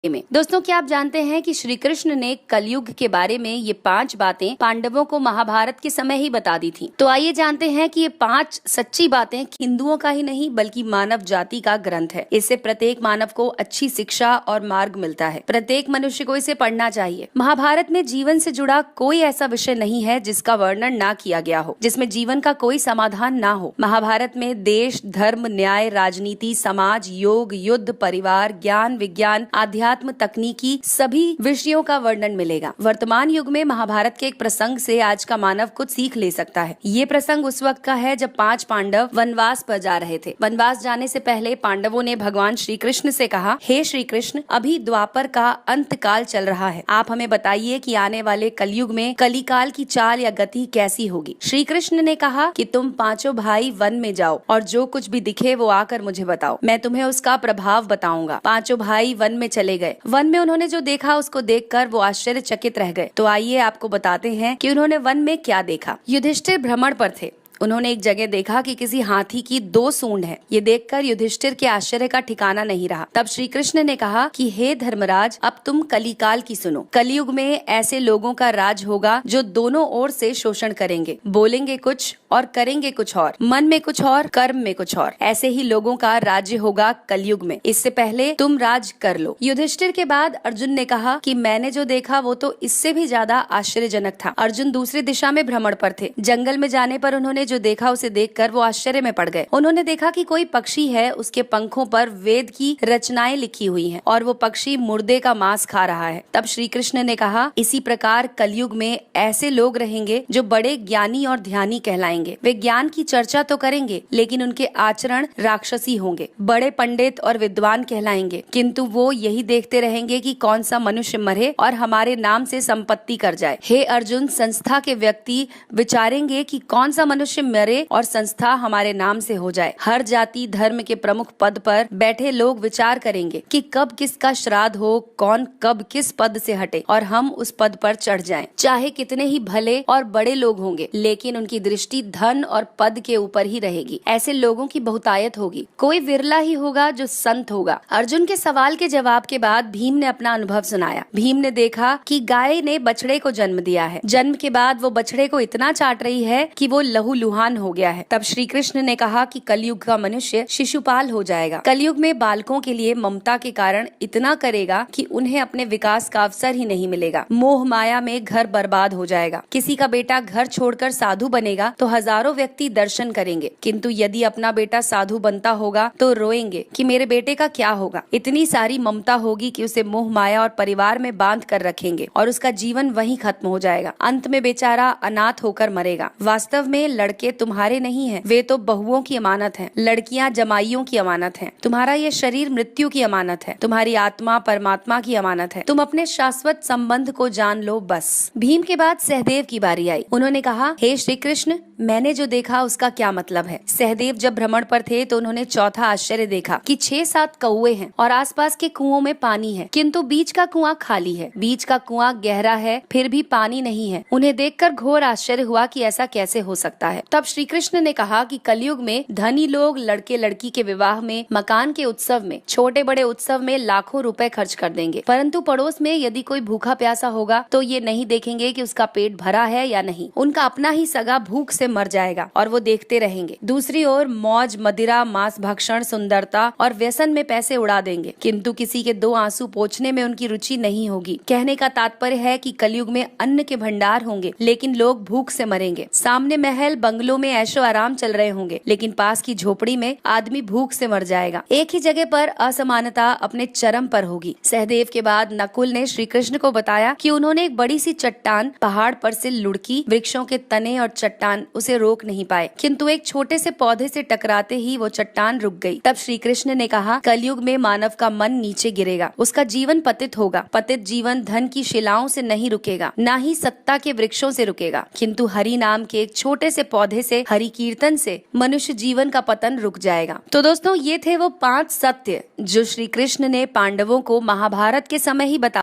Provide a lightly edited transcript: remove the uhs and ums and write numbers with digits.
में। दोस्तों, क्या आप जानते हैं कि श्री कृष्ण ने कलयुग के बारे में ये 5 बातें पांडवों को महाभारत के समय ही बता दी थी। तो आइए जानते हैं कि ये 5 सच्ची बातें हिंदुओं का ही नहीं बल्कि मानव जाति का ग्रंथ है। इससे प्रत्येक मानव को अच्छी शिक्षा और मार्ग मिलता है। प्रत्येक मनुष्य को इसे पढ़ना चाहिए। महाभारत में जीवन से जुड़ा कोई ऐसा विषय नहीं है जिसका वर्णन ना किया गया हो, जिसमें जीवन का कोई समाधान ना हो। महाभारत में देश, धर्म, न्याय, राजनीति, समाज, योग, युद्ध, परिवार, ज्ञान, विज्ञान, आध्यात्म, तकनीकी सभी विषयों का वर्णन मिलेगा। वर्तमान युग में महाभारत के एक प्रसंग से आज का मानव कुछ सीख ले सकता है। ये प्रसंग उस वक्त का है जब 5 पांडव वनवास पर जा रहे थे। वनवास जाने से पहले पांडवों ने भगवान श्री कृष्ण से कहा, हे श्री कृष्ण, अभी द्वापर का अंत काल चल रहा है। आप हमें बताइए कि आने वाले कलयुग में कलिकाल की चाल या गति कैसी होगी। श्री कृष्ण ने कहा कि तुम 5 भाई वन में जाओ और जो कुछ भी दिखे वो आकर मुझे बताओ, मैं तुम्हें उसका प्रभाव बताऊंगा। 5 भाई वन में चले गए। वन में उन्होंने जो देखा उसको देखकर वो आश्चर्यचकित रह गए। तो आइए आपको बताते हैं कि उन्होंने वन में क्या देखा। युधिष्ठिर भ्रमण पर थे। उन्होंने एक जगह देखा कि किसी हाथी की 2 सूंड है। ये देखकर युधिष्ठिर के आश्चर्य का ठिकाना नहीं रहा। तब श्री कृष्ण ने कहा कि हे धर्मराज, अब तुम कलिकाल की सुनो। कलयुग में ऐसे लोगों का राज होगा जो दोनों ओर से शोषण करेंगे, बोलेंगे कुछ और करेंगे कुछ और, मन में कुछ और, कर्म में कुछ और। ऐसे ही लोगों का राज्य होगा कलयुग में। इससे पहले तुम राज कर लो। युधिष्ठिर के बाद अर्जुन ने कहा कि मैंने जो देखा वो तो इससे भी ज्यादा आश्चर्यजनक था। अर्जुन दूसरी दिशा में भ्रमण पर थे। जंगल में जाने पर उन्होंने जो देखा उसे देखकर वो आश्चर्य में पड़ गए। उन्होंने देखा कि कोई पक्षी है, उसके पंखों पर वेद की रचनाएं लिखी हुई हैं और वो पक्षी मुर्दे का मांस खा रहा है। तब श्री कृष्ण ने कहा, इसी प्रकार कलयुग में ऐसे लोग रहेंगे जो बड़े ज्ञानी और ध्यानी कहलाएंगे। वे ज्ञान की चर्चा तो करेंगे लेकिन उनके आचरण राक्षसी होंगे। बड़े पंडित और विद्वान कहलाएंगे किंतु वो यही देखते रहेंगे कि कौन सा मनुष्य मरे और हमारे नाम से संपत्ति कर जाए। हे अर्जुन, संस्था के व्यक्ति विचारेंगे कि कौन सा मनुष्य मरे और संस्था हमारे नाम से हो जाए। हर जाति धर्म के प्रमुख पद पर बैठे लोग विचार करेंगे कि कब किसका श्राद्ध हो, कौन कब किस पद से हटे और हम उस पद पर चढ़ जाएं। चाहे कितने ही भले और बड़े लोग होंगे लेकिन उनकी दृष्टि धन और पद के ऊपर ही रहेगी। ऐसे लोगों की बहुतायत होगी। कोई विरला ही होगा जो संत होगा। अर्जुन के सवाल के जवाब के बाद भीम ने अपना अनुभव सुनाया। भीम ने देखा कि गाय ने बछड़े को जन्म दिया है। जन्म के बाद वो बछड़े को इतना चाट रही है कि वो लहूलुहान हो गया है। तब श्री कृष्ण ने कहा कि कलयुग का मनुष्य शिशुपाल हो जाएगा। कलयुग में बालकों के लिए ममता के कारण इतना करेगा कि उन्हें अपने विकास का अवसर ही नहीं मिलेगा। मोह माया में घर बर्बाद हो जाएगा। किसी का बेटा घर छोड़कर साधु बनेगा तो हजारों व्यक्ति दर्शन करेंगे, किंतु यदि अपना बेटा साधु बनता होगा तो रोएंगे कि मेरे बेटे का क्या होगा। इतनी सारी ममता होगी कि उसे मोह माया और परिवार में बांध कर रखेंगे और उसका जीवन वहीं खत्म हो जाएगा। अंत में बेचारा अनाथ होकर मरेगा। वास्तव में लड़के तुम्हारे नहीं हैं, वे तो बहुओं की अमानत हैं। लड़कियां जमाइयों की अमानत हैं। तुम्हारा ये शरीर मृत्यु की अमानत है। तुम्हारी आत्मा परमात्मा की अमानत है। तुम अपने शाश्वत संबंध को जान लो बस। भीम के बाद सहदेव की बारी आई। उन्होंने कहा, हे श्री कृष्ण, मैंने जो देखा उसका क्या मतलब है। सहदेव जब भ्रमण पर थे तो उन्होंने चौथा आश्चर्य देखा कि 6-7 कौवे हैं और आसपास के कुओं में पानी है, किंतु बीच का कुआं खाली है। बीच का कुआं गहरा है फिर भी पानी नहीं है। उन्हें देखकर घोर आश्चर्य हुआ कि ऐसा कैसे हो सकता है। तब श्री कृष्ण ने कहा कि कलयुग में धनी लोग लड़के लड़की के विवाह में, मकान के उत्सव में, छोटे बड़े उत्सव में लाखों रुपए खर्च कर देंगे, परंतु पड़ोस में यदि कोई भूखा प्यासा होगा तो ये नहीं देखेंगे कि उसका पेट भरा है या नहीं। उनका अपना ही सगा भूख से मर जाएगा और वो देखते रहेंगे। दूसरी ओर मौज, मदिरा, मांस भक्षण, सुंदरता और व्यसन में पैसे उड़ा देंगे, किंतु किसी के 2 आंसू पोंछने में उनकी रुचि नहीं होगी। कहने का तात्पर्य है कि कलयुग में अन्न के भंडार होंगे लेकिन लोग भूख से मरेंगे। सामने महल बंगलों में ऐशो आराम चल रहे होंगे लेकिन पास की झोपड़ी में आदमी भूख से मर जाएगा। एक ही जगह पर असमानता अपने चरम पर होगी। सहदेव के बाद नकुल ने श्री कृष्ण को बताया कि उन्होंने एक बड़ी सी चट्टान पहाड़ पर से लुढ़की। वृक्षों के तने और चट्टान उसे रोक नहीं पाए, किंतु एक छोटे से पौधे से टकराते ही वो चट्टान रुक गई। तब श्री कृष्ण ने कहा, कलयुग में मानव का मन नीचे गिरेगा, उसका जीवन पतित होगा। पतित जीवन धन की शिलाओं से नहीं रुकेगा, न ही सत्ता के वृक्षों से रुकेगा, किंतु हरि नाम के एक छोटे से पौधे से, हरि कीर्तन से मनुष्य जीवन का पतन रुक जाएगा। तो दोस्तों, ये थे वो 5 सत्य जो श्री कृष्ण ने पांडवों को महाभारत के समय ही बता